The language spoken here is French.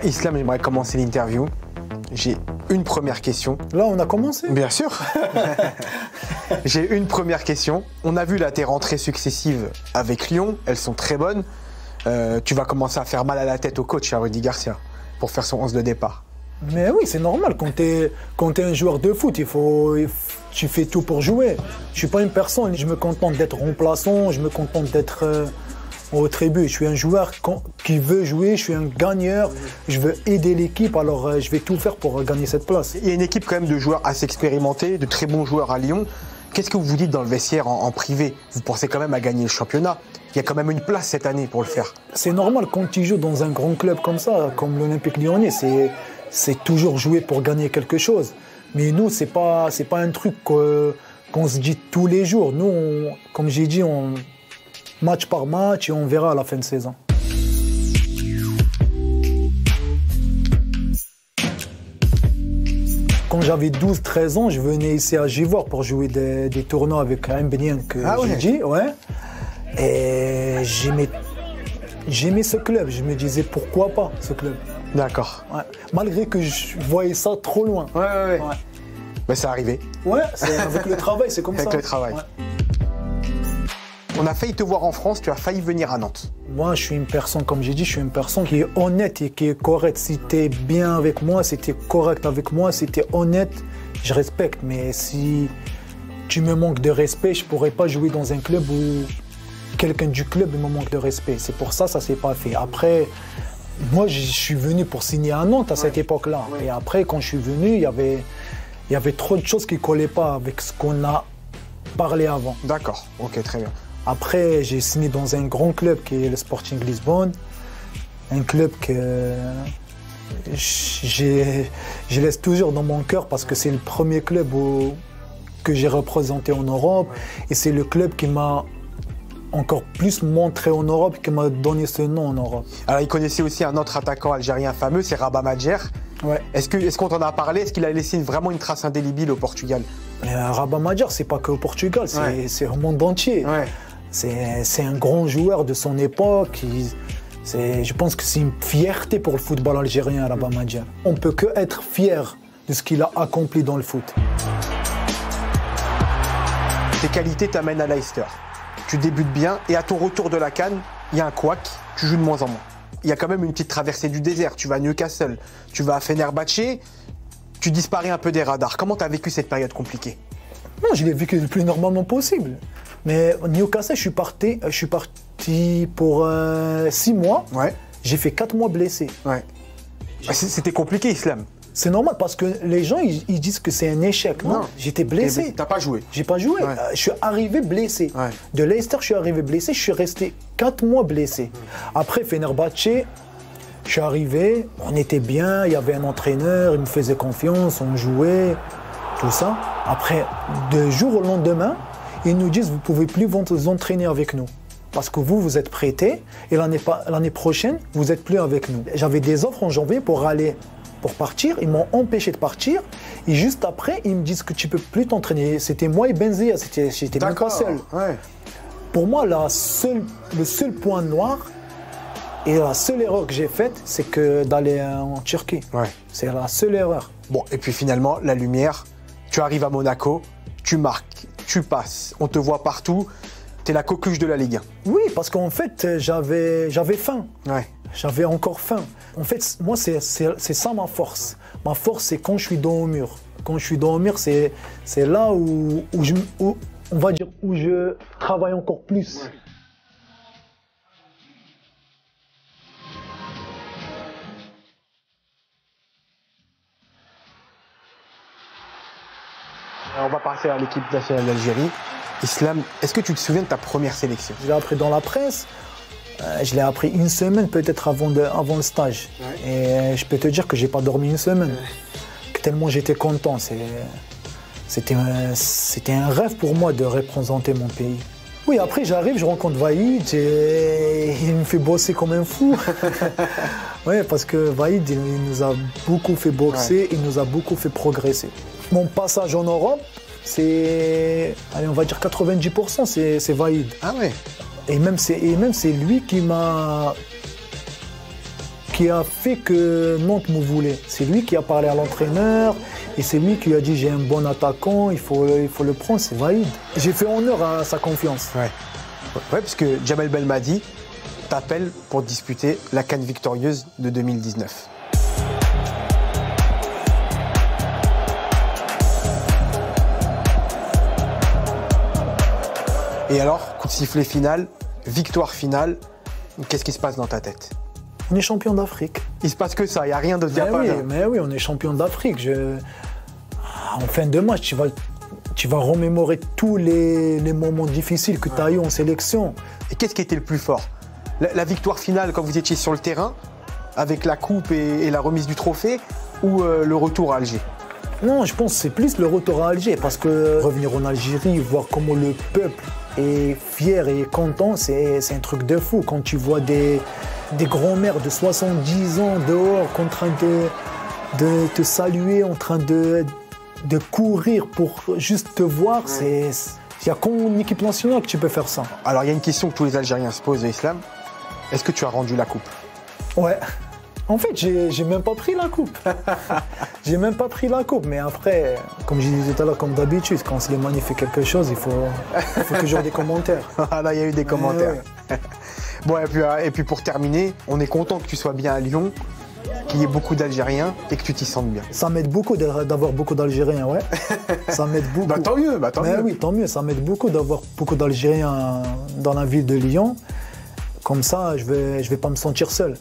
Alors Islam, j'aimerais commencer l'interview. J'ai une première question. Là, on a commencé? Bien sûr. J'ai une première question. On a vu là tes rentrées successives avec Lyon. Elles sont très bonnes. Tu vas commencer à faire mal à la tête au coach, à Rudy Garcia, pour faire son 11 de départ. Mais oui, c'est normal. Quand t'es un joueur de foot, tu fais tout pour jouer. Je suis pas une personne. Je me contente d'être remplaçant. Je me contente d'être au tribut. Je suis un joueur qui veut jouer. Je suis un gagneur. Je veux aider l'équipe. Alors, je vais tout faire pour gagner cette place. Il y a une équipe quand même de joueurs assez expérimentés, de très bons joueurs à Lyon. Qu'est-ce que vous vous dites dans le vestiaire en privé? Vous pensez quand même à gagner le championnat. Il y a quand même une place cette année pour le faire. C'est normal quand tu joues dans un grand club comme ça, comme l'Olympique Lyonnais. C'est toujours jouer pour gagner quelque chose. Mais nous, c'est pas un truc qu'on se dit tous les jours. Nous, comme j'ai dit, on match par match et on verra à la fin de saison. Quand j'avais 12-13 ans, je venais ici à Givors pour jouer des tournois avec Mbnien que j'ai dit. Ouais. Et j'aimais ce club. Je me disais pourquoi pas ce club. D'accord. Ouais. Malgré que je voyais ça trop loin. Ouais. Mais c'est arrivé. Ouais, avec le travail, c'est comme ça. Avec le travail. Ouais. On a failli te voir en France, tu as failli venir à Nantes. Moi, je suis une personne, comme j'ai dit, je suis une personne qui est honnête et qui est correcte. Si tu es bien avec moi, si tu es correct avec moi, si tu es honnête, je respecte. Mais si tu me manques de respect, je ne pourrais pas jouer dans un club où quelqu'un du club me manque de respect. C'est pour ça que ça ne s'est pas fait. Après, moi, je suis venu pour signer à Nantes à cette époque-là. Ouais. Et après, quand je suis venu, il y avait trop de choses qui ne collaient pas avec ce qu'on a parlé avant. D'accord, ok, très bien. Après, j'ai signé dans un grand club qui est le Sporting Lisbonne. Un club que je laisse toujours dans mon cœur parce que c'est le premier club que j'ai représenté en Europe. Et c'est le club qui m'a encore plus montré en Europe, qui m'a donné ce nom en Europe. Alors, il connaissait aussi un autre attaquant algérien fameux, c'est Rabat Madjer. Ouais. Est-ce qu'on t'en a parlé? Est-ce qu'il a laissé vraiment une trace indélébile au Portugal? Rabat Madjer, c'est pas que au Portugal, c'est au monde entier. Ouais. C'est un grand joueur de son époque. Je pense que c'est une fierté pour le football algérien, Rabat Madjer. On ne peut que être fier de ce qu'il a accompli dans le foot. Tes qualités t'amènent à Leicester. Tu débutes bien et à ton retour de la CAN, il y a un couac, tu joues de moins en moins. Il y a quand même une petite traversée du désert. Tu vas à Newcastle, tu vas à Fenerbahçe, tu disparais un peu des radars. Comment tu as vécu cette période compliquée? Non, je l'ai vécu le plus normalement possible. Mais Newcastle, je suis parti pour 6 mois. Ouais. J'ai fait 4 mois blessé. Ouais. C'était compliqué, Islam. C'est normal parce que les gens ils disent que c'est un échec. Non, j'étais blessé. T'as pas joué? J'ai pas joué. Ouais. Je suis arrivé blessé. Ouais. De Leicester, je suis arrivé blessé. Je suis resté 4 mois blessé. Après Fenerbahçe, je suis arrivé. On était bien. Il y avait un entraîneur. Il me faisait confiance. On jouait. Tout ça. Après, de jour au lendemain, ils nous disent vous pouvez plus vous entraîner avec nous. Parce que vous êtes prêtés. Et l'année prochaine, vous êtes plus avec nous. J'avais des offres en janvier pour partir, ils m'ont empêché de partir et juste après ils me disent que tu peux plus t'entraîner. C'était moi et Benzia, j'étais même pas seul. Ouais. Pour moi, le seul point noir et la seule erreur que j'ai faite, c'est que d'aller en Turquie. Ouais. C'est la seule erreur. Bon, et puis finalement, la lumière, tu arrives à Monaco, tu marques, tu passes, on te voit partout, t'es la coqueluche de la Ligue 1. Oui, parce qu'en fait, j'avais faim. Ouais. J'avais encore faim. En fait, moi, c'est ça ma force. Ma force, c'est quand je suis dos au mur. Quand je suis dos au mur, c'est là où on va dire, où je travaille encore plus. Ouais. Alors, on va passer à l'équipe nationale d'Algérie. Islam, est-ce que tu te souviens de ta première sélection? Je l'ai appris dans la presse. Je l'ai appris une semaine peut-être avant le stage. Ouais. Et je peux te dire que j'ai pas dormi une semaine. Ouais. Tellement j'étais content. C'était un rêve pour moi de représenter mon pays. Oui, après j'arrive, je rencontre Vaïd et il me fait bosser comme un fou. Oui, parce que Vaïd, il nous a beaucoup fait boxer, il nous a beaucoup fait progresser. Mon passage en Europe, on va dire 90%, c'est Vaïd. Ah ouais. Et même c'est lui qui m'a qui a fait que Nantes me voulait. C'est lui qui a parlé à l'entraîneur et c'est lui qui a dit j'ai un bon attaquant, il faut le prendre, c'est valide. J'ai fait honneur à sa confiance. Ouais, parce que Djamel Belmadi t'appelle pour disputer la CAN victorieuse de 2019. Et alors, coup de sifflet final, victoire finale, qu'est-ce qui se passe dans ta tête? On est champion d'Afrique. Il se passe que ça, il n'y a rien d'autre. Mais oui, on est champion d'Afrique. En fin de match, tu vas remémorer tous les moments difficiles que tu as eu en sélection. Et qu'est-ce qui était le plus fort? La victoire finale quand vous étiez sur le terrain, avec la coupe et la remise du trophée, ou le retour à Alger? Non, je pense que c'est plus le retour à Alger, parce que revenir en Algérie, voir comment le peuple est fier et content, c'est un truc de fou. Quand tu vois des grands-mères de 70 ans dehors en train de te saluer, en train de courir pour juste te voir, il n'y a qu'en équipe nationale que tu peux faire ça. Alors il y a une question que tous les Algériens se posent, Islam. Est-ce que tu as rendu la coupe? Ouais. En fait, j'ai même pas pris la coupe. J'ai même pas pris la coupe. Mais après, comme je disais tout à l'heure, comme d'habitude, quand Slimani fait quelque chose, il faut toujours des commentaires. Ah là, il y a eu des commentaires. Ouais. Bon, et puis pour terminer, on est content que tu sois bien à Lyon, qu'il y ait beaucoup d'Algériens et que tu t'y sentes bien. Ça m'aide beaucoup d'avoir beaucoup d'Algériens, ouais. Ça m'aide beaucoup. Bah tant mieux, Mais oui, tant mieux. Ça m'aide beaucoup d'avoir beaucoup d'Algériens dans la ville de Lyon. Comme ça, je vais pas me sentir seul.